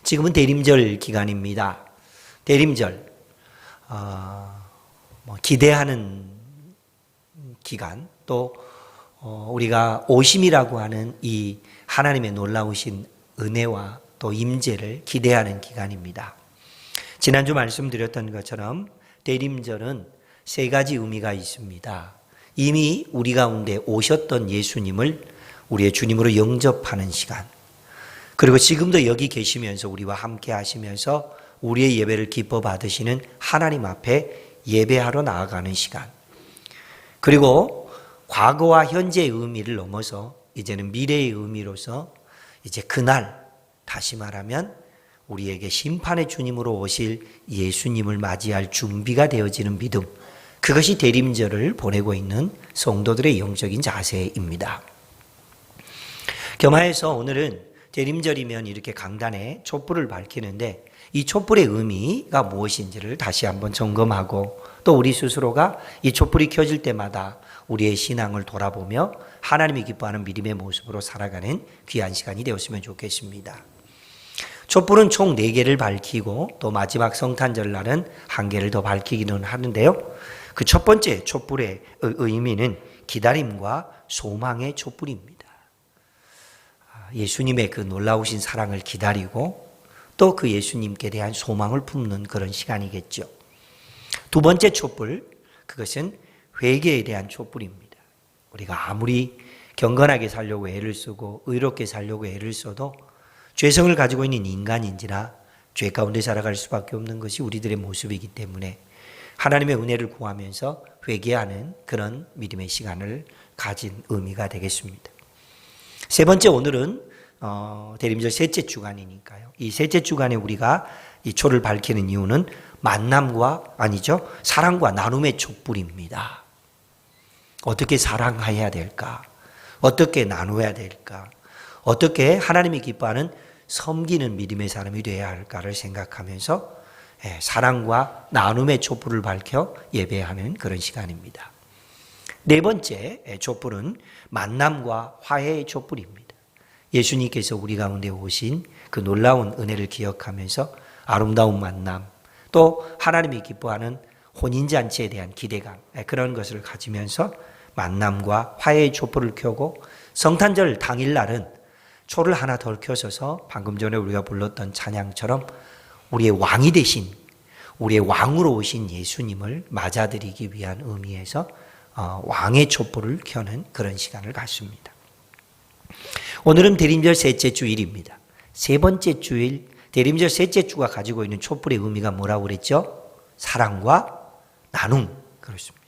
지금은 대림절 기간입니다. 대림절, 기대하는 기간, 또 우리가 오심이라고 하는 이 하나님의 놀라우신 은혜와 또 임재를 기대하는 기간입니다. 지난주 말씀드렸던 것처럼 대림절은 세 가지 의미가 있습니다. 이미 우리 가운데 오셨던 예수님을 우리의 주님으로 영접하는 시간, 그리고 지금도 여기 계시면서 우리와 함께 하시면서 우리의 예배를 기뻐 받으시는 하나님 앞에 예배하러 나아가는 시간, 그리고 과거와 현재의 의미를 넘어서 이제는 미래의 의미로서 이제 그날, 다시 말하면 우리에게 심판의 주님으로 오실 예수님을 맞이할 준비가 되어지는 믿음, 그것이 대림절을 보내고 있는 성도들의 영적인 자세입니다. 겸하여서 오늘은 대림절이면 이렇게 강단에 촛불을 밝히는데 이 촛불의 의미가 무엇인지를 다시 한번 점검하고, 또 우리 스스로가 이 촛불이 켜질 때마다 우리의 신앙을 돌아보며 하나님이 기뻐하는 믿음의 모습으로 살아가는 귀한 시간이 되었으면 좋겠습니다. 촛불은 총 4개를 밝히고 또 마지막 성탄절 날은 1개를 더 밝히기는 하는데요. 그 첫 번째 촛불의 의미는 기다림과 소망의 촛불입니다. 예수님의 그 놀라우신 사랑을 기다리고 또 그 예수님께 대한 소망을 품는 그런 시간이겠죠. 두 번째 촛불, 그것은 회개에 대한 촛불입니다. 우리가 아무리 경건하게 살려고 애를 쓰고 의롭게 살려고 애를 써도 죄성을 가지고 있는 인간인지라 죄 가운데 살아갈 수밖에 없는 것이 우리들의 모습이기 때문에 하나님의 은혜를 구하면서 회개하는 그런 믿음의 시간을 가진 의미가 되겠습니다. 세 번째, 오늘은 대림절 셋째 주간이니까요. 이 셋째 주간에 우리가 이 초를 밝히는 이유는 사랑과 나눔의 촛불입니다. 어떻게 사랑해야 될까? 어떻게 나누어야 될까? 어떻게 하나님이 기뻐하는 섬기는 믿음의 사람이 되어야 할까를 생각하면서 사랑과 나눔의 촛불을 밝혀 예배하는 그런 시간입니다. 네 번째 촛불은 만남과 화해의 촛불입니다. 예수님께서 우리 가운데 오신 그 놀라운 은혜를 기억하면서 아름다운 만남, 또 하나님이 기뻐하는 혼인잔치에 대한 기대감, 그런 것을 가지면서 만남과 화해의 촛불을 켜고, 성탄절 당일날은 초를 하나 덜 켜서서 방금 전에 우리가 불렀던 찬양처럼 우리의 왕이 되신, 우리의 왕으로 오신 예수님을 맞아들이기 위한 의미에서 왕의 촛불을 켜는 그런 시간을 갖습니다. 오늘은 대림절 셋째 주일입니다. 세 번째 주일, 대림절 셋째 주가 가지고 있는 촛불의 의미가 뭐라고 그랬죠? 사랑과 나눔. 그렇습니다.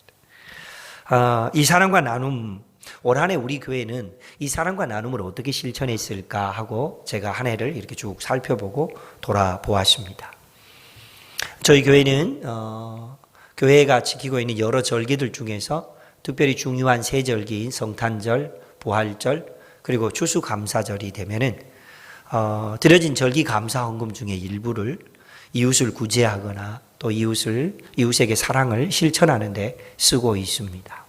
이 사랑과 나눔, 올 한 해 우리 교회는 이 사랑과 나눔을 어떻게 실천했을까 하고 제가 한 해를 이렇게 쭉 살펴보고 돌아보았습니다. 저희 교회는 교회가 지키고 있는 여러 절기들 중에서 특별히 중요한 세 절기인 성탄절, 부활절, 그리고 추수감사절이 되면은 드려진 절기 감사 헌금 중에 일부를 이웃을 구제하거나 또 이웃에게 사랑을 실천하는 데 쓰고 있습니다.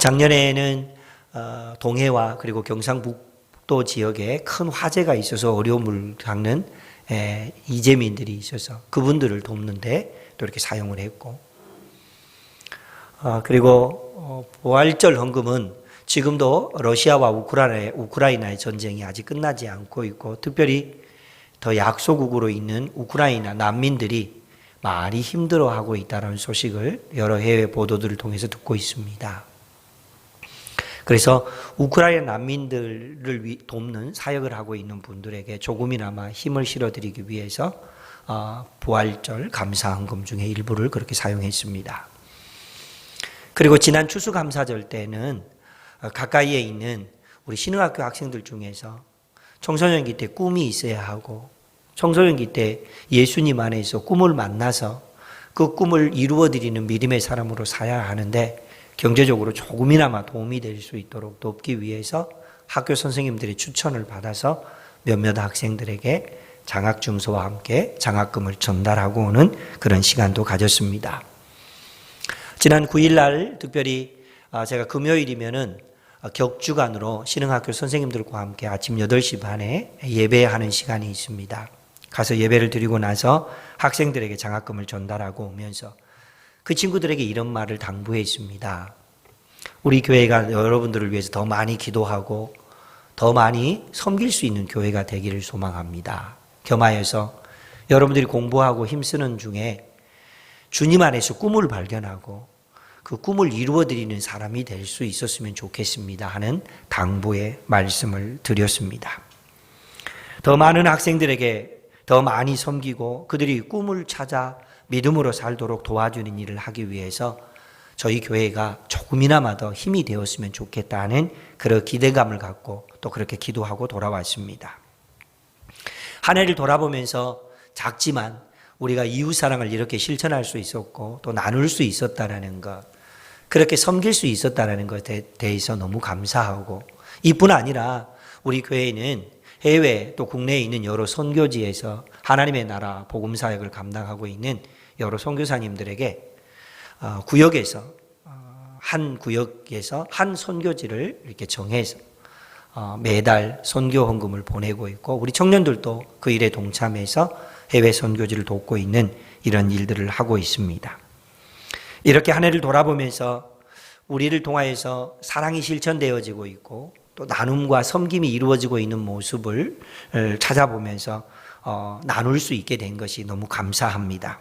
작년에는 동해와 그리고 경상북도 지역에 큰 화재가 있어서 어려움을 겪는 이재민들이 있어서 그분들을 돕는데 또 이렇게 사용을 했고, 그리고 부활절 헌금은 지금도 러시아와 우크라이나의 전쟁이 아직 끝나지 않고 있고, 특별히 더 약소국으로 있는 우크라이나 난민들이 많이 힘들어하고 있다는 소식을 여러 해외 보도들을 통해서 듣고 있습니다. 그래서 우크라이나 난민들을 돕는 사역을 하고 있는 분들에게 조금이나마 힘을 실어드리기 위해서 부활절 감사헌금 중에 일부를 그렇게 사용했습니다. 그리고 지난 추수감사절 때는 가까이에 있는 우리 신흥학교 학생들 중에서 청소년기 때 꿈이 있어야 하고, 청소년기 때 예수님 안에서 꿈을 만나서 그 꿈을 이루어드리는 믿음의 사람으로 살아야 하는데 경제적으로 조금이나마 도움이 될 수 있도록 돕기 위해서 학교 선생님들의 추천을 받아서 몇몇 학생들에게 장학증서와 함께 장학금을 전달하고 오는 그런 시간도 가졌습니다. 지난 9일 날 특별히 제가 금요일이면은 격주간으로 신흥학교 선생님들과 함께 아침 8시 반에 예배하는 시간이 있습니다. 가서 예배를 드리고 나서 학생들에게 장학금을 전달하고 오면서 그 친구들에게 이런 말을 당부했습니다. 우리 교회가 여러분들을 위해서 더 많이 기도하고 더 많이 섬길 수 있는 교회가 되기를 소망합니다. 겸하여서 여러분들이 공부하고 힘쓰는 중에 주님 안에서 꿈을 발견하고 그 꿈을 이루어드리는 사람이 될 수 있었으면 좋겠습니다 하는 당부의 말씀을 드렸습니다. 더 많은 학생들에게 더 많이 섬기고 그들이 꿈을 찾아 믿음으로 살도록 도와주는 일을 하기 위해서 저희 교회가 조금이나마 더 힘이 되었으면 좋겠다는 그런 기대감을 갖고 또 그렇게 기도하고 돌아왔습니다. 한 해를 돌아보면서 작지만 우리가 이웃사랑을 이렇게 실천할 수 있었고 또 나눌 수 있었다는 것, 그렇게 섬길 수 있었다는 것에 대해서 너무 감사하고, 이뿐 아니라 우리 교회는 해외 또 국내에 있는 여러 선교지에서 하나님의 나라 복음사역을 감당하고 있는 여러 선교사님들에게 구역에서 한 구역에서 한 선교지를 이렇게 정해서 매달 선교 헌금을 보내고 있고, 우리 청년들도 그 일에 동참해서 해외 선교지를 돕고 있는 이런 일들을 하고 있습니다. 이렇게 한 해를 돌아보면서 우리를 통하여서 사랑이 실천되어지고 있고 또 나눔과 섬김이 이루어지고 있는 모습을 찾아보면서 나눌 수 있게 된 것이 너무 감사합니다.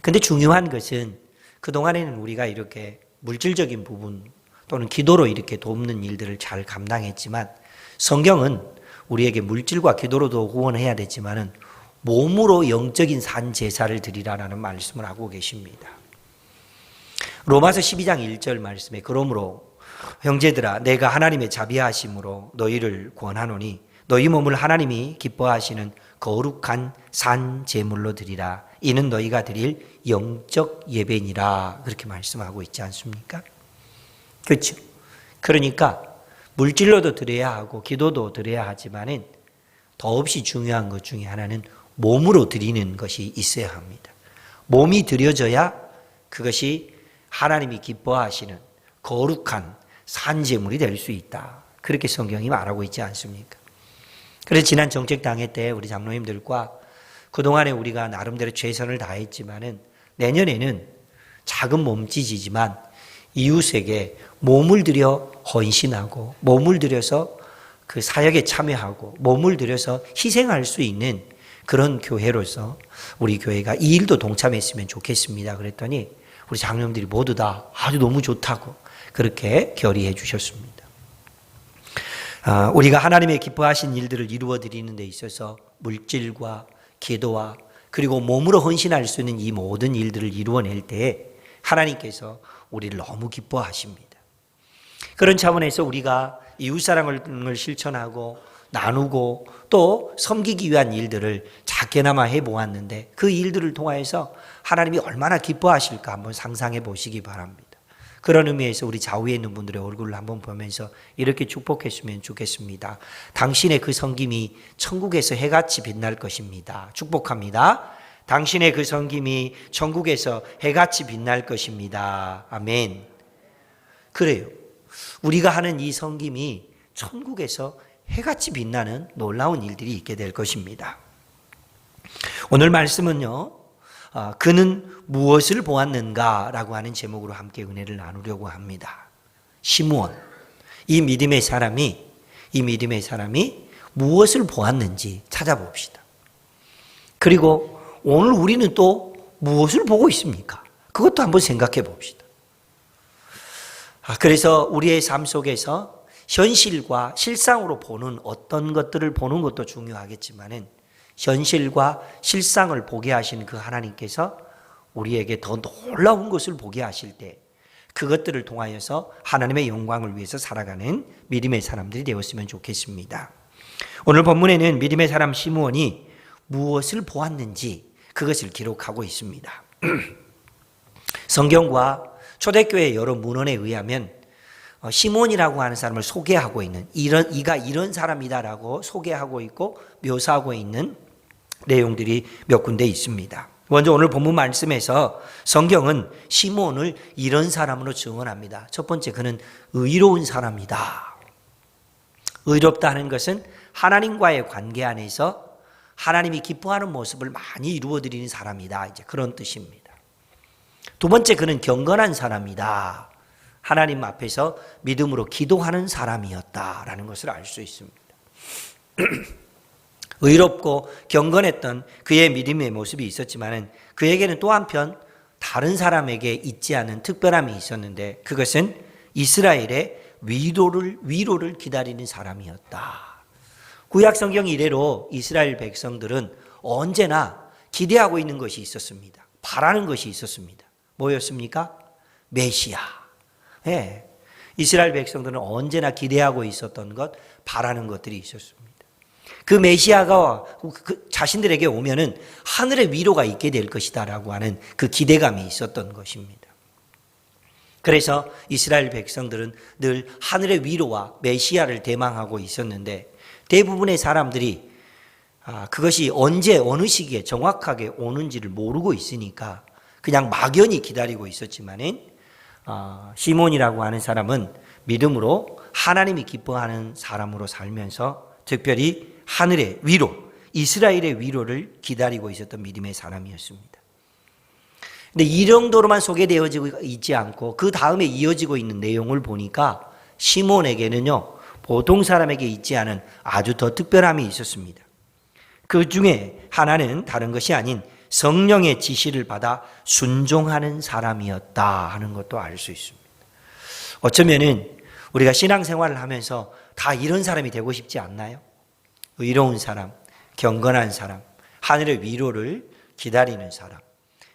근데 중요한 것은 그동안에는 우리가 이렇게 물질적인 부분 또는 기도로 이렇게 돕는 일들을 잘 감당했지만, 성경은 우리에게 물질과 기도로도 후원해야 되지만은 몸으로 영적인 산 제사를 드리라라는 말씀을 하고 계십니다. 로마서 12장 1절 말씀에 그러므로 형제들아 내가 하나님의 자비하심으로 너희를 권하노니 너희 몸을 하나님이 기뻐하시는 거룩한 산 제물로 드리라. 이는 너희가 드릴 영적 예배니라. 그렇게 말씀하고 있지 않습니까? 그렇죠. 그러니까 물질로도 드려야 하고 기도도 드려야 하지만은 더없이 중요한 것 중에 하나는 몸으로 드리는 것이 있어야 합니다. 몸이 드려져야 그것이 하나님이 기뻐하시는 거룩한 산제물이 될 수 있다. 그렇게 성경이 말하고 있지 않습니까? 그래서 지난 정책당회 때 우리 장로님들과 그동안에 우리가 나름대로 최선을 다했지만은 내년에는 작은 몸짓이지만 이웃에게 몸을 들여 헌신하고 몸을 들여서 그 사역에 참여하고 몸을 들여서 희생할 수 있는 그런 교회로서 우리 교회가 이 일도 동참했으면 좋겠습니다. 그랬더니 우리 장로님들이 모두 다 아주 너무 좋다고 그렇게 결의해 주셨습니다. 우리가 하나님의 기뻐하신 일들을 이루어 드리는 데 있어서 물질과 기도와 그리고 몸으로 헌신할 수 있는 이 모든 일들을 이루어낼 때에 하나님께서 우리를 너무 기뻐하십니다. 그런 차원에서 우리가 이웃사랑을 실천하고 나누고 또 섬기기 위한 일들을 작게나마 해보았는데 그 일들을 통하여서 하나님이 얼마나 기뻐하실까 한번 상상해 보시기 바랍니다. 그런 의미에서 우리 좌우에 있는 분들의 얼굴을 한번 보면서 이렇게 축복했으면 좋겠습니다. 당신의 그 섬김이 천국에서 해같이 빛날 것입니다. 축복합니다. 당신의 그 섬김이 천국에서 해같이 빛날 것입니다. 아멘. 그래요. 우리가 하는 이 섬김이 천국에서 해같이 빛나는 놀라운 일들이 있게 될 것입니다. 오늘 말씀은요, 그는 무엇을 보았는가 라고 하는 제목으로 함께 은혜를 나누려고 합니다. 시므온, 이 믿음의 사람이 무엇을 보았는지 찾아봅시다. 그리고 오늘 우리는 또 무엇을 보고 있습니까? 그것도 한번 생각해 봅시다. 그래서 우리의 삶 속에서 현실과 실상으로 보는 어떤 것들을 보는 것도 중요하겠지만은 현실과 실상을 보게 하시는 그 하나님께서 우리에게 더 놀라운 것을 보게 하실 때 그것들을 통하여서 하나님의 영광을 위해서 살아가는 믿음의 사람들이 되었으면 좋겠습니다. 오늘 본문에는 믿음의 사람 시므온이 무엇을 보았는지 그것을 기록하고 있습니다. 성경과 초대교회 여러 문헌에 의하면 시몬이라고 하는 사람을 소개하고 있는 이가 이런 사람이다라고 소개하고 있고 묘사하고 있는 내용들이 몇 군데 있습니다. 먼저 오늘 본문 말씀에서 성경은 시므온을 이런 사람으로 증언합니다. 첫 번째, 그는 의로운 사람이다. 의롭다 하는 것은 하나님과의 관계 안에서 하나님이 기뻐하는 모습을 많이 이루어드리는 사람이다. 이제 그런 뜻입니다. 두 번째, 그는 경건한 사람이다. 하나님 앞에서 믿음으로 기도하는 사람이었다라는 것을 알 수 있습니다. 의롭고 경건했던 그의 믿음의 모습이 있었지만 그에게는 또 한편 다른 사람에게 있지 않은 특별함이 있었는데 그것은 이스라엘의 위로를 기다리는 사람이었다. 구약 성경 이래로 이스라엘 백성들은 언제나 기대하고 있는 것이 있었습니다. 바라는 것이 있었습니다. 뭐였습니까? 메시아. 네. 이스라엘 백성들은 언제나 기대하고 있었던 것, 바라는 것들이 있었습니다. 그 메시아가 자신들에게 오면은 하늘의 위로가 있게 될 것이다라고 하는 그 기대감이 있었던 것입니다. 그래서 이스라엘 백성들은 늘 하늘의 위로와 메시아를 대망하고 있었는데 대부분의 사람들이 그것이 언제 어느 시기에 정확하게 오는지를 모르고 있으니까 그냥 막연히 기다리고 있었지만은 시몬이라고 하는 사람은 믿음으로 하나님이 기뻐하는 사람으로 살면서 특별히 하늘의 위로, 이스라엘의 위로를 기다리고 있었던 믿음의 사람이었습니다. 근데 이 정도로만 소개되어지고 있지 않고 그 다음에 이어지고 있는 내용을 보니까 시몬에게는요, 보통 사람에게 있지 않은 아주 더 특별함이 있었습니다. 그 중에 하나는 다른 것이 아닌 성령의 지시를 받아 순종하는 사람이었다 하는 것도 알 수 있습니다. 어쩌면은 우리가 신앙생활을 하면서 다 이런 사람이 되고 싶지 않나요? 의로운 사람, 경건한 사람, 하늘의 위로를 기다리는 사람,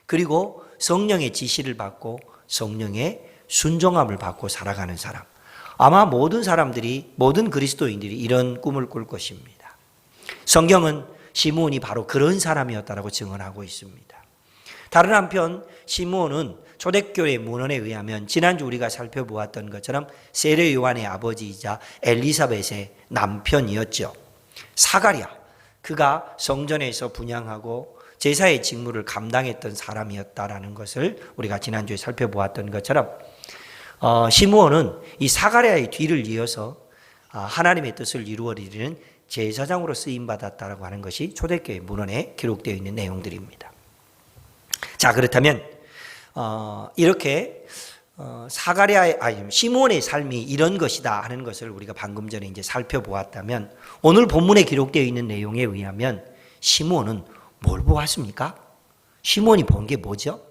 그리고 성령의 지시를 받고 성령의 순종함을 받고 살아가는 사람. 아마 모든 사람들이, 모든 그리스도인들이 이런 꿈을 꿀 것입니다. 성경은 시므온이 바로 그런 사람이었다라고 증언하고 있습니다. 다른 한편 시므온은 초대교회 문헌에 의하면 지난주 우리가 살펴보았던 것처럼 세례 요한의 아버지이자 엘리사벳의 남편이었죠. 사가랴, 그가 성전에서 분향하고 제사의 직무를 감당했던 사람이었다라는 것을 우리가 지난주에 살펴보았던 것처럼 시므온은 이 사가랴의 뒤를 이어서 하나님의 뜻을 이루어드리는 제사장으로 쓰임받았다라고 하는 것이 초대교회 문헌에 기록되어 있는 내용들입니다. 자, 그렇다면 이렇게 시므온의 삶이 이런 것이다 하는 것을 우리가 방금 전에 이제 살펴보았다면 오늘 본문에 기록되어 있는 내용에 의하면 시므온은 뭘 보았습니까? 시므온이 본 게 뭐죠?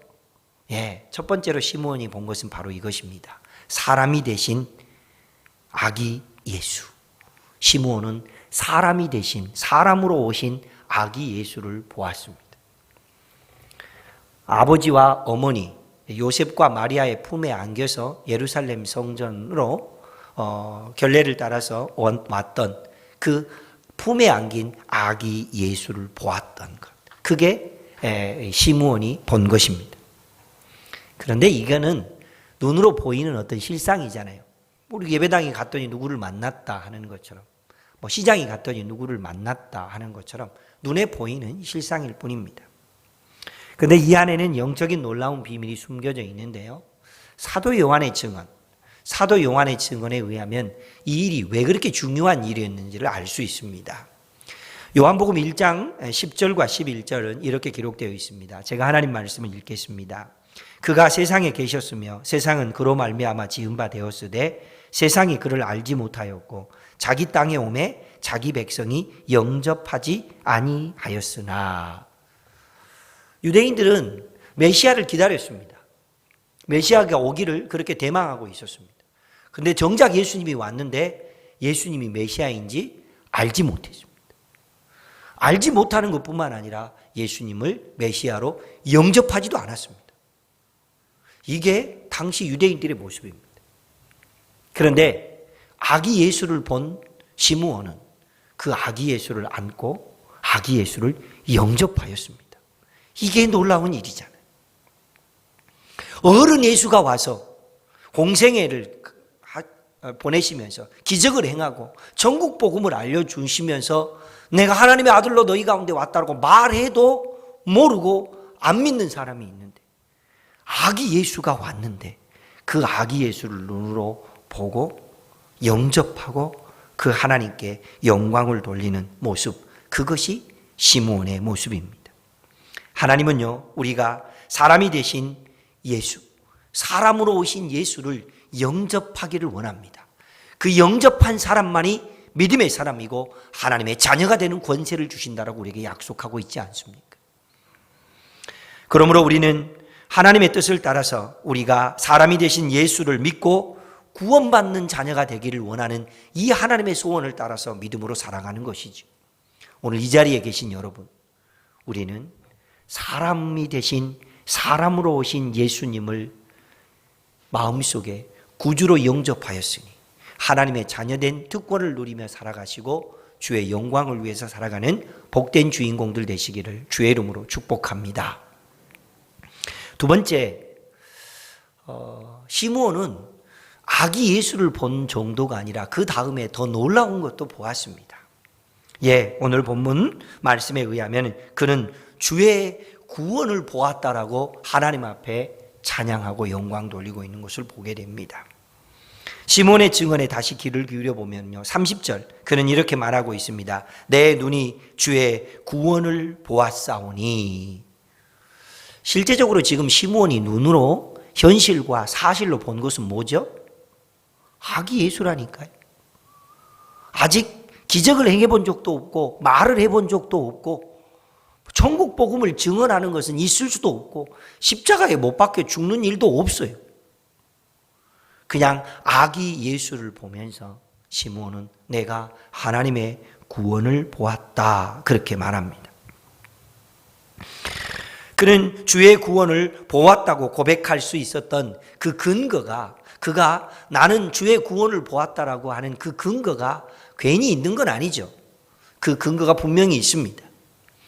예, 첫 번째로 시므온이 본 것은 바로 이것입니다. 사람이 되신 아기 예수. 시므온은 사람이 되신, 사람으로 오신 아기 예수를 보았습니다. 아버지와 어머니 요셉과 마리아의 품에 안겨서 예루살렘 성전으로 결례를 따라서 왔던 그 품에 안긴 아기 예수를 보았던 것. 그게 시므온이 본 것입니다. 그런데 이거는 눈으로 보이는 어떤 실상이잖아요. 우리 예배당에 갔더니 누구를 만났다 하는 것처럼, 뭐 시장에 갔더니 누구를 만났다 하는 것처럼 눈에 보이는 실상일 뿐입니다. 그런데 이 안에는 영적인 놀라운 비밀이 숨겨져 있는데요. 사도 요한의 증언에 의하면 이 일이 왜 그렇게 중요한 일이었는지를 알 수 있습니다. 요한복음 1장 10절과 11절은 이렇게 기록되어 있습니다. 제가 하나님 말씀을 읽겠습니다. 그가 세상에 계셨으며 세상은 그로 말미암아 지은 바 되었으되 세상이 그를 알지 못하였고 자기 땅에 오매 자기 백성이 영접하지 아니하였으나. 유대인들은 메시아를 기다렸습니다. 메시아가 오기를 그렇게 대망하고 있었습니다. 그런데 정작 예수님이 왔는데 예수님이 메시아인지 알지 못했습니다. 알지 못하는 것뿐만 아니라 예수님을 메시아로 영접하지도 않았습니다. 이게 당시 유대인들의 모습입니다. 그런데 아기 예수를 본 시므온은 그 아기 예수를 안고 아기 예수를 영접하였습니다. 이게 놀라운 일이잖아요. 어른 예수가 와서 공생애를 보내시면서 기적을 행하고 전국 복음을 알려주시면서 내가 하나님의 아들로 너희 가운데 왔다고 말해도 모르고 안 믿는 사람이 있는데 아기 예수가 왔는데 그 아기 예수를 눈으로 보고 영접하고 그 하나님께 영광을 돌리는 모습, 그것이 시므온의 모습입니다. 하나님은요, 우리가 사람이 되신 예수, 사람으로 오신 예수를 영접하기를 원합니다. 그 영접한 사람만이 믿음의 사람이고 하나님의 자녀가 되는 권세를 주신다라고 우리에게 약속하고 있지 않습니까? 그러므로 우리는 하나님의 뜻을 따라서 우리가 사람이 되신 예수를 믿고 구원받는 자녀가 되기를 원하는 이 하나님의 소원을 따라서 믿음으로 살아가는 것이죠. 오늘 이 자리에 계신 여러분, 우리는 사람이 되신 사람으로 오신 예수님을 마음속에 구주로 영접하였으니 하나님의 자녀된 특권을 누리며 살아가시고 주의 영광을 위해서 살아가는 복된 주인공들 되시기를 주의 이름으로 축복합니다. 두 번째, 시므온은 아기 예수를 본 정도가 아니라 그 다음에 더 놀라운 것도 보았습니다. 오늘 본문 말씀에 의하면 그는 주의 구원을 보았다라고 하나님 앞에 찬양하고 영광 돌리고 있는 것을 보게 됩니다. 시몬의 증언에 다시 귀를 기울여 보면요, 30절 그는 이렇게 말하고 있습니다. 내 눈이 주의 구원을 보았사오니. 실제적으로 지금 시몬이 눈으로 현실과 사실로 본 것은 뭐죠? 아기 예수라니까요. 아직 기적을 행해본 적도 없고 말을 해본 적도 없고 천국 복음을 증언하는 것은 있을 수도 없고 십자가에 못 박혀 죽는 일도 없어요. 그냥 아기 예수를 보면서 시몬은 내가 하나님의 구원을 보았다 그렇게 말합니다. 그는 주의 구원을 보았다고 고백할 수 있었던 그 근거가, 그가 나는 주의 구원을 보았다라고 하는 그 근거가 괜히 있는 건 아니죠. 그 근거가 분명히 있습니다.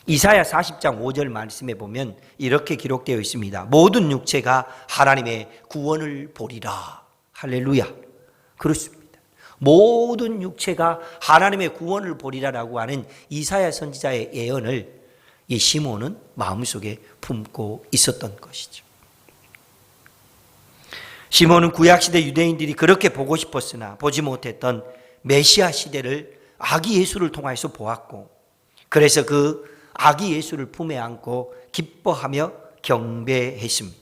이사야 40장 5절 말씀에 보면 이렇게 기록되어 있습니다. 모든 육체가 하나님의 구원을 보리라. 할렐루야. 그렇습니다. 모든 육체가 하나님의 구원을 보리라라고 하는 이사야 선지자의 예언을 이 시몬은 마음속에 품고 있었던 것이죠. 시몬은 구약시대 유대인들이 그렇게 보고 싶었으나 보지 못했던 메시아 시대를 아기 예수를 통해서 보았고, 그래서 그 아기 예수를 품에 안고 기뻐하며 경배했습니다.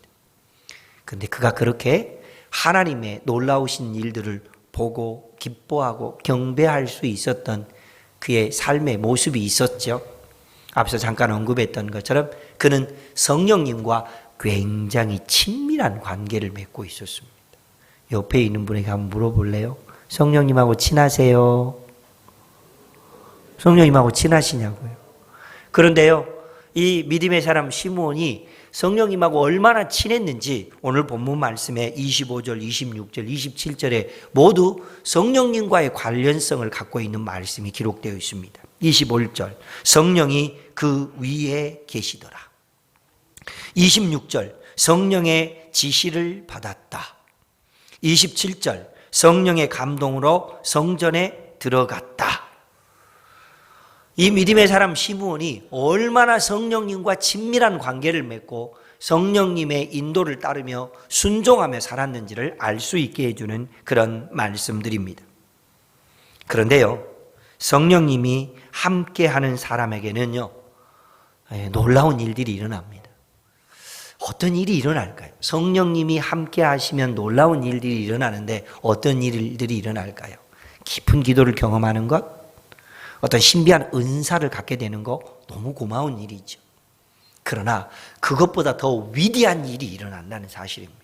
그런데 그가 그렇게 하나님의 놀라우신 일들을 보고 기뻐하고 경배할 수 있었던 그의 삶의 모습이 있었죠. 앞서 잠깐 언급했던 것처럼 그는 성령님과 굉장히 친밀한 관계를 맺고 있었습니다. 옆에 있는 분에게 한번 물어볼래요? 성령님하고 친하세요? 성령님하고 친하시냐고요? 그런데요, 이 믿음의 사람 시므온이 성령님하고 얼마나 친했는지 오늘 본문 말씀에 25절, 26절, 27절에 모두 성령님과의 관련성을 갖고 있는 말씀이 기록되어 있습니다. 25절, 성령이 그 위에 계시더라. 26절, 성령의 지시를 받았다. 27절, 성령의 감동으로 성전에 들어갔다. 이 믿음의 사람 시므온이 얼마나 성령님과 친밀한 관계를 맺고 성령님의 인도를 따르며 순종하며 살았는지를 알 수 있게 해주는 그런 말씀들입니다. 그런데요, 성령님이 함께하는 사람에게는요, 놀라운 일들이 일어납니다. 어떤 일이 일어날까요? 성령님이 함께 하시면 놀라운 일들이 일어나는데 어떤 일들이 일어날까요? 깊은 기도를 경험하는 것, 어떤 신비한 은사를 갖게 되는 거 너무 고마운 일이죠. 그러나 그것보다 더 위대한 일이 일어난다는 사실입니다.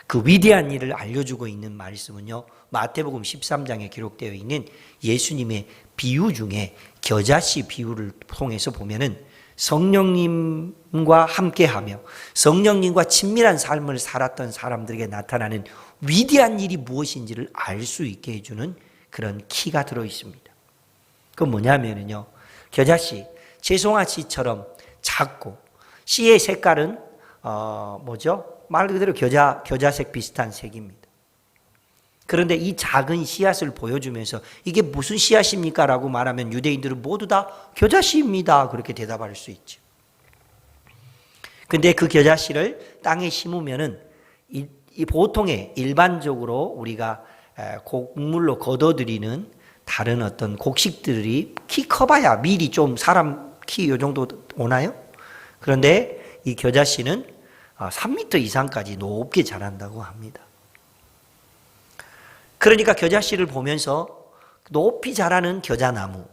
그 위대한 일을 알려주고 있는 말씀은요, 마태복음 13장에 기록되어 있는 예수님의 비유 중에 겨자씨 비유를 통해서 보면은 성령님과 함께하며 성령님과 친밀한 삶을 살았던 사람들에게 나타나는 위대한 일이 무엇인지를 알 수 있게 해주는 그런 키가 들어 있습니다. 그건 뭐냐면요, 겨자씨, 채송화씨처럼 작고 씨의 색깔은 말 그대로 겨자색 비슷한 색입니다. 그런데 이 작은 씨앗을 보여주면서 이게 무슨 씨앗입니까? 라고 말하면 유대인들은 모두 다 겨자씨입니다. 그렇게 대답할 수 있죠. 근데 그 겨자씨를 땅에 심으면은 이 보통의 일반적으로 우리가 곡물로 거둬들이는 다른 어떤 곡식들이 키 커봐야 밀이 좀 사람 키 요 정도 오나요? 그런데 이 겨자씨는 3m 이상까지 높게 자란다고 합니다. 그러니까 겨자씨를 보면서 높이 자라는 겨자나무,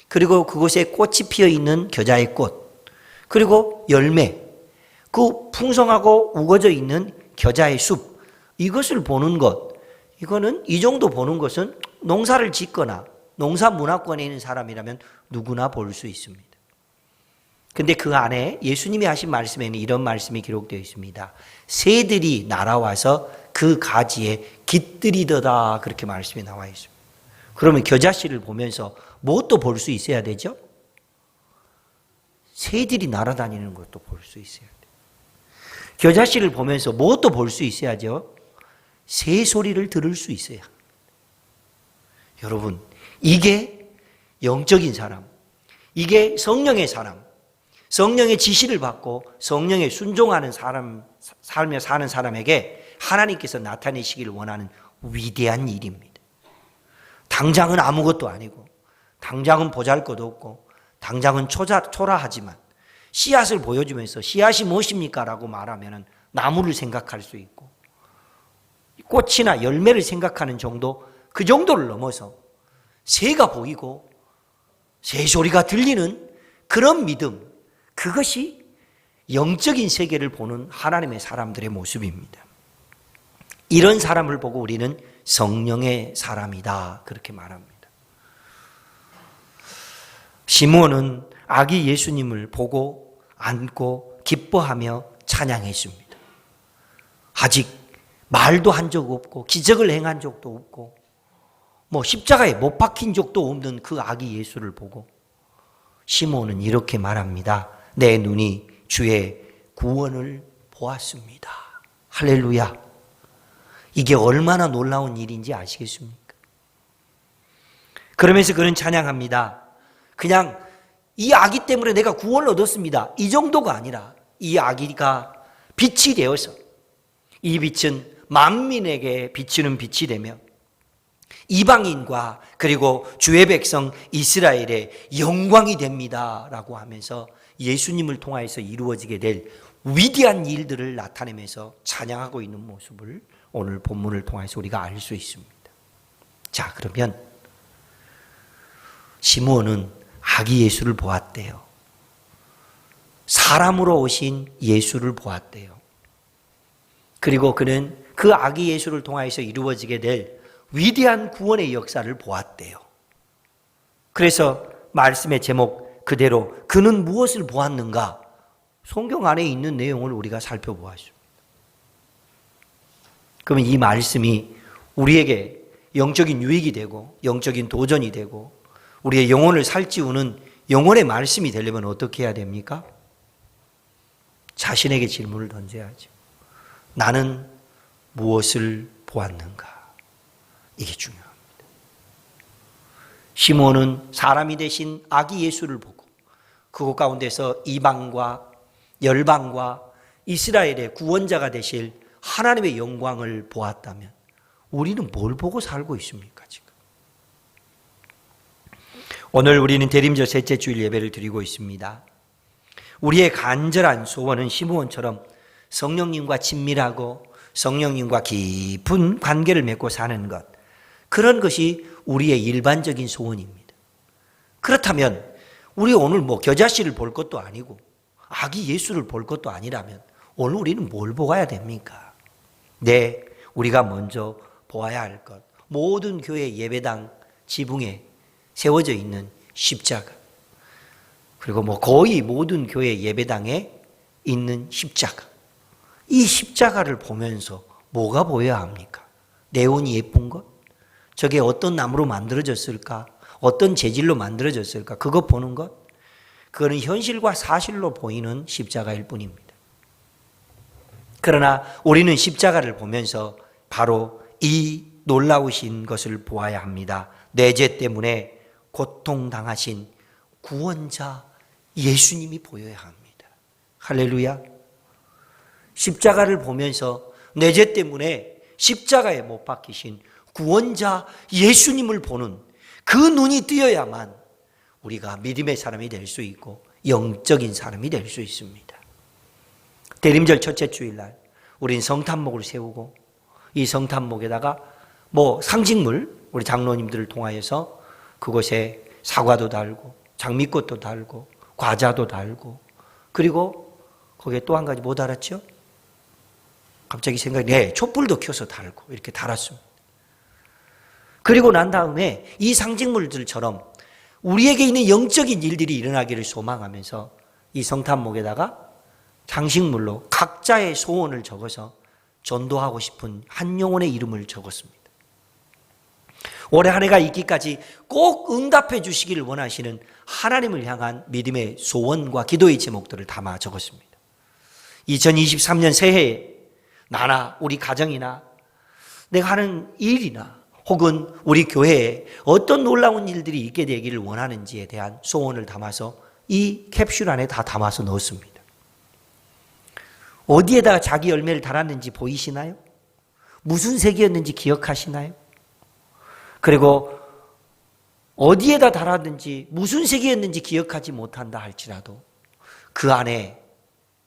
그리고 그곳에 꽃이 피어 있는 겨자의 꽃, 그리고 열매, 그 풍성하고 우거져 있는 겨자의 숲, 이것을 보는 것, 이거는 이 정도 보는 것은 농사를 짓거나 농사 문화권에 있는 사람이라면 누구나 볼 수 있습니다. 근데 그 안에 예수님이 하신 말씀에는 이런 말씀이 기록되어 있습니다. 새들이 날아와서 그 가지에 깃들이더라, 그렇게 말씀이 나와 있습니다. 그러면 겨자씨를 보면서 무엇도 볼 수 있어야 되죠? 새들이 날아다니는 것도 볼 수 있어야 돼요. 겨자씨를 보면서 무엇도 볼 수 있어야죠? 새 소리를 들을 수 있어야 합니다. 여러분, 이게 영적인 사람, 이게 성령의 사람, 성령의 지시를 받고 성령에 순종하는 사람, 살며 사는 사람에게 하나님께서 나타내시기를 원하는 위대한 일입니다. 당장은 아무것도 아니고, 당장은 보잘것도 없고, 당장은 초라하지만 씨앗을 보여주면서 씨앗이 무엇입니까? 라고 말하면 나무를 생각할 수 있고, 꽃이나 열매를 생각하는 정도, 그 정도를 넘어서 새가 보이고 새소리가 들리는 그런 믿음, 그것이 영적인 세계를 보는 하나님의 사람들의 모습입니다. 이런 사람을 보고 우리는 성령의 사람이다, 그렇게 말합니다. 시므온은 아기 예수님을 보고 안고 기뻐하며 찬양했습니다. 아직 말도 한 적 없고 기적을 행한 적도 없고 십자가에 못 박힌 적도 없는 그 아기 예수를 보고 시므온은 이렇게 말합니다. 내 눈이 주의 구원을 보았습니다. 할렐루야. 이게 얼마나 놀라운 일인지 아시겠습니까? 그러면서 그는 찬양합니다. 그냥 이 아기 때문에 내가 구원을 얻었습니다, 이 정도가 아니라 이 아기가 빛이 되어서, 이 빛은 만민에게 비추는 빛이 되며 이방인과 그리고 주의 백성 이스라엘의 영광이 됩니다 라고 하면서 예수님을 통하여서 이루어지게 될 위대한 일들을 나타내면서 찬양하고 있는 모습을 오늘 본문을 통해서 우리가 알 수 있습니다. 자, 그러면 시므온은 아기 예수를 보았대요. 사람으로 오신 예수를 보았대요. 그리고 그는 그 아기 예수를 통하여서 이루어지게 될 위대한 구원의 역사를 보았대요. 그래서 말씀의 제목 그대로 그는 무엇을 보았는가? 성경 안에 있는 내용을 우리가 살펴보았습니다. 그러면 이 말씀이 우리에게 영적인 유익이 되고 영적인 도전이 되고 우리의 영혼을 살찌우는 영혼의 말씀이 되려면 어떻게 해야 됩니까? 자신에게 질문을 던져야죠. 나는 무엇을 보았는가? 이게 중요합니다. 시므온은 사람이 되신 아기 예수를 보고 그곳 가운데서 이방과 열방과 이스라엘의 구원자가 되실 하나님의 영광을 보았다면 우리는 뭘 보고 살고 있습니까, 지금? 오늘 우리는 대림절 셋째 주일 예배를 드리고 있습니다. 우리의 간절한 소원은 시므온처럼 성령님과 친밀하고 성령님과 깊은 관계를 맺고 사는 것, 그런 것이 우리의 일반적인 소원입니다. 그렇다면 우리 오늘 겨자씨를 볼 것도 아니고 아기 예수를 볼 것도 아니라면 오늘 우리는 뭘 보아야 됩니까? 네, 우리가 먼저 보아야 할 것, 모든 교회 예배당 지붕에 세워져 있는 십자가, 그리고 거의 모든 교회 예배당에 있는 십자가, 이 십자가를 보면서 뭐가 보여야 합니까? 네온이 예쁜 것? 저게 어떤 나무로 만들어졌을까? 어떤 재질로 만들어졌을까? 그것 보는 것? 그거는 현실과 사실로 보이는 십자가일 뿐입니다. 그러나 우리는 십자가를 보면서 바로 이 놀라우신 것을 보아야 합니다. 내 죄 때문에 고통당하신 구원자 예수님이 보여야 합니다. 할렐루야. 십자가를 보면서 내 죄 때문에 십자가에 못 박히신 구원자 예수님을 보는 그 눈이 뜨여야만 우리가 믿음의 사람이 될 수 있고 영적인 사람이 될 수 있습니다. 대림절 첫째 주일날 우린 성탄목을 세우고 이 성탄목에다가 상징물 우리 장로님들을 통하여서 그곳에 사과도 달고 장미꽃도 달고 과자도 달고 그리고 거기에 또 한 가지 뭐 달았죠? 갑자기 생각이 촛불도 켜서 달고 이렇게 달았습니다. 그리고 난 다음에 이 상징물들처럼 우리에게 있는 영적인 일들이 일어나기를 소망하면서 이 성탄목에다가 장식물로 각자의 소원을 적어서 전도하고 싶은 한 영혼의 이름을 적었습니다. 올해 한 해가 있기까지 꼭 응답해 주시기를 원하시는 하나님을 향한 믿음의 소원과 기도의 제목들을 담아 적었습니다. 2023년 새해에 나나 우리 가정이나 내가 하는 일이나 혹은 우리 교회에 어떤 놀라운 일들이 있게 되기를 원하는지에 대한 소원을 담아서 이 캡슐 안에 다 담아서 넣었습니다. 어디에다가 자기 열매를 달았는지 보이시나요? 무슨 색이었는지 기억하시나요? 그리고 어디에다 달았는지 무슨 색이었는지 기억하지 못한다 할지라도 그 안에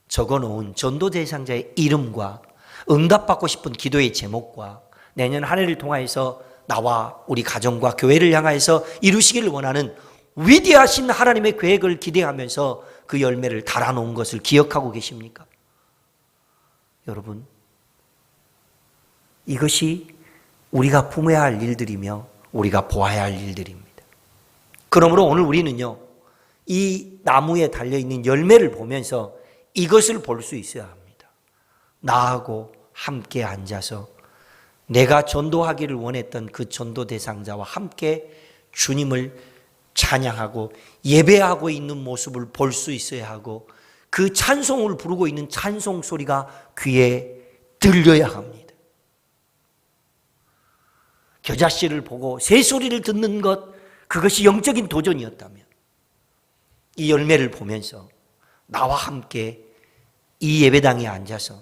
적어놓은 전도 대상자의 이름과 응답받고 싶은 기도의 제목과 내년 한 해를 통하여서 나와 우리 가정과 교회를 향하여서 이루시기를 원하는 위대하신 하나님의 계획을 기대하면서 그 열매를 달아놓은 것을 기억하고 계십니까? 여러분, 이것이 우리가 품어야 할 일들이며 우리가 보아야 할 일들입니다. 그러므로 오늘 우리는요, 이 나무에 달려있는 열매를 보면서 이것을 볼 수 있어야 합니다. 나하고 함께 앉아서 내가 전도하기를 원했던 그 전도 대상자와 함께 주님을 찬양하고 예배하고 있는 모습을 볼 수 있어야 하고 그 찬송을 부르고 있는 찬송 소리가 귀에 들려야 합니다. 겨자씨를 보고 새소리를 듣는 것, 그것이 영적인 도전이었다면 이 열매를 보면서 나와 함께 이 예배당에 앉아서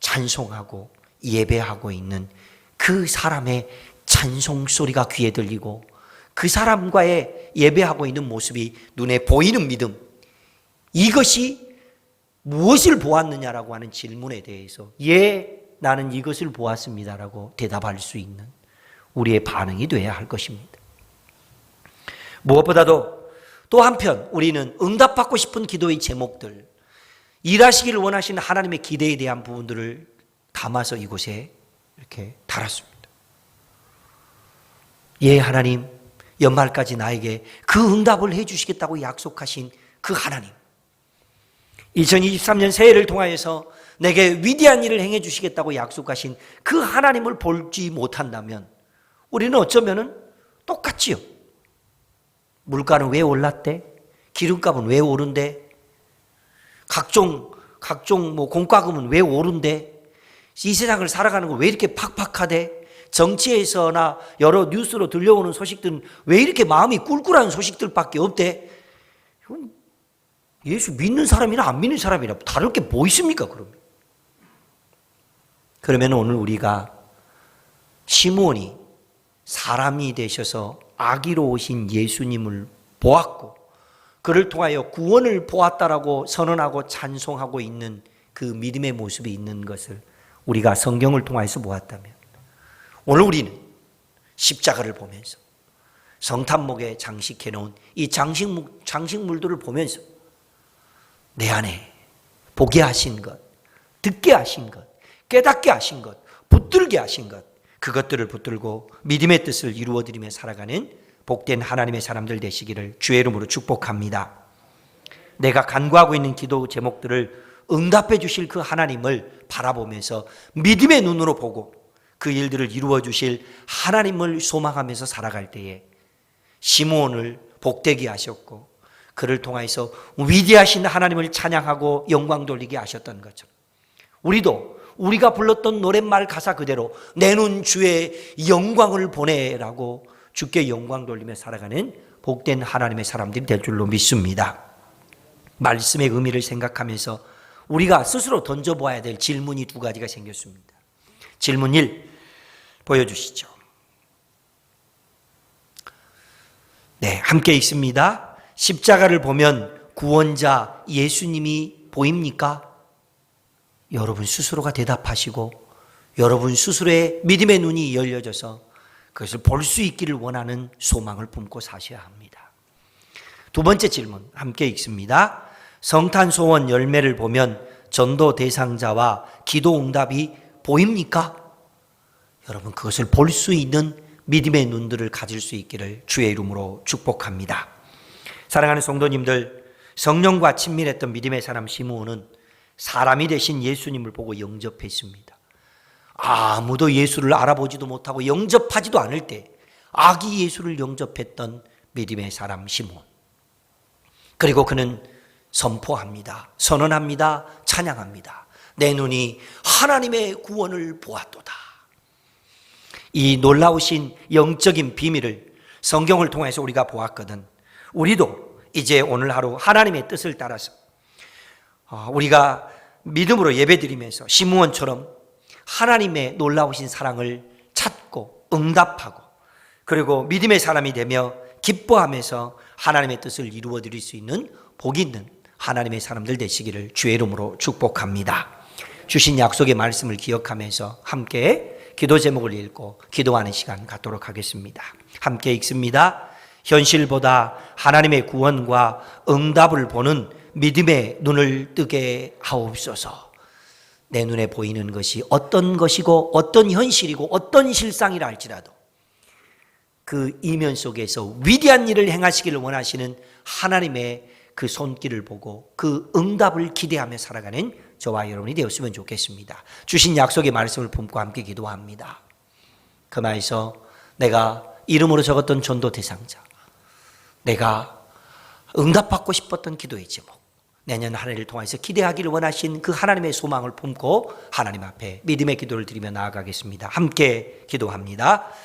찬송하고 예배하고 있는 그 사람의 찬송 소리가 귀에 들리고 그 사람과의 예배하고 있는 모습이 눈에 보이는 믿음, 이것이 무엇을 보았느냐라고 하는 질문에 대해서 나는 이것을 보았습니다라고 대답할 수 있는 우리의 반응이 되어야 할 것입니다. 무엇보다도 또 한편 우리는 응답받고 싶은 기도의 제목들, 일하시기를 원하시는 하나님의 기대에 대한 부분들을 담아서 이곳에 이렇게 달았습니다. 하나님, 연말까지 나에게 그 응답을 해주시겠다고 약속하신 그 하나님, 2023년 새해를 통하여서 내게 위대한 일을 행해 주시겠다고 약속하신 그 하나님을 볼지 못한다면 우리는 어쩌면 똑같지요. 물가는 왜 올랐대? 기름값은 왜 오른대? 각종 공과금은 왜 오른대? 이 세상을 살아가는 건 왜 이렇게 팍팍하대? 정치에서나 여러 뉴스로 들려오는 소식들은 왜 이렇게 마음이 꿀꿀한 소식들밖에 없대? 예수 믿는 사람이나 안 믿는 사람이나 다를 게 뭐 있습니까? 그러면 오늘 우리가 시므온이 사람이 되셔서 아기로 오신 예수님을 보았고 그를 통하여 구원을 보았다라고 선언하고 찬송하고 있는 그 믿음의 모습이 있는 것을 우리가 성경을 통해서 보았다면 오늘 우리는 십자가를 보면서 성탄목에 장식해 놓은 이 장식물들을 보면서 내 안에 보게 하신 것, 듣게 하신 것, 깨닫게 하신 것, 붙들게 하신 것, 그것들을 붙들고 믿음의 뜻을 이루어드리며 살아가는 복된 하나님의 사람들 되시기를 주의 이름으로 축복합니다. 내가 간구하고 있는 기도 제목들을 응답해 주실 그 하나님을 바라보면서 믿음의 눈으로 보고 그 일들을 이루어 주실 하나님을 소망하면서 살아갈 때에 시므온을 복되게 하셨고 그를 통해서 위대하신 하나님을 찬양하고 영광 돌리게 하셨던 것처럼 우리도 우리가 불렀던 노랫말 가사 그대로 내 눈 주의 영광을 보내라고 주께 영광 돌리며 살아가는 복된 하나님의 사람들이 될 줄로 믿습니다. 말씀의 의미를 생각하면서 우리가 스스로 던져보아야 될 질문이 두 가지가 생겼습니다. 질문 1 보여주시죠. 네, 함께 읽습니다. 십자가를 보면 구원자 예수님이 보입니까? 여러분 스스로가 대답하시고 여러분 스스로의 믿음의 눈이 열려져서 그것을 볼 수 있기를 원하는 소망을 품고 사셔야 합니다. 두 번째 질문 함께 읽습니다. 성탄소원 열매를 보면 전도 대상자와 기도 응답이 보입니까? 여러분 그것을 볼 수 있는 믿음의 눈들을 가질 수 있기를 주의 이름으로 축복합니다. 사랑하는 성도님들, 성령과 친밀했던 믿음의 사람 시므온은 사람이 되신 예수님을 보고 영접했습니다. 아무도 예수를 알아보지도 못하고 영접하지도 않을 때 아기 예수를 영접했던 믿음의 사람 시므온. 그리고 그는 선포합니다. 선언합니다. 찬양합니다. 내 눈이 하나님의 구원을 보았도다. 이 놀라우신 영적인 비밀을 성경을 통해서 우리가 보았거든. 우리도 이제 오늘 하루 하나님의 뜻을 따라서 우리가 믿음으로 예배드리면서 시므온처럼 하나님의 놀라우신 사랑을 찾고 응답하고 그리고 믿음의 사람이 되며 기뻐하면서 하나님의 뜻을 이루어 드릴 수 있는 복 있는 하나님의 사람들 되시기를 주의 이름으로 축복합니다. 주신 약속의 말씀을 기억하면서 함께 기도 제목을 읽고 기도하는 시간 갖도록 하겠습니다. 함께 읽습니다. 현실보다 하나님의 구원과 응답을 보는 믿음의 눈을 뜨게 하옵소서. 내 눈에 보이는 것이 어떤 것이고 어떤 현실이고 어떤 실상이라 할지라도 그 이면 속에서 위대한 일을 행하시기를 원하시는 하나님의 그 손길을 보고 그 응답을 기대하며 살아가는 저와 여러분이 되었으면 좋겠습니다. 주신 약속의 말씀을 품고 함께 기도합니다. 그마에서 내가 이름으로 적었던 전도 대상자, 내가 응답받고 싶었던 기도의 제목, 내년 한 해를 통해서 기대하기를 원하신 그 하나님의 소망을 품고 하나님 앞에 믿음의 기도를 드리며 나아가겠습니다. 함께 기도합니다.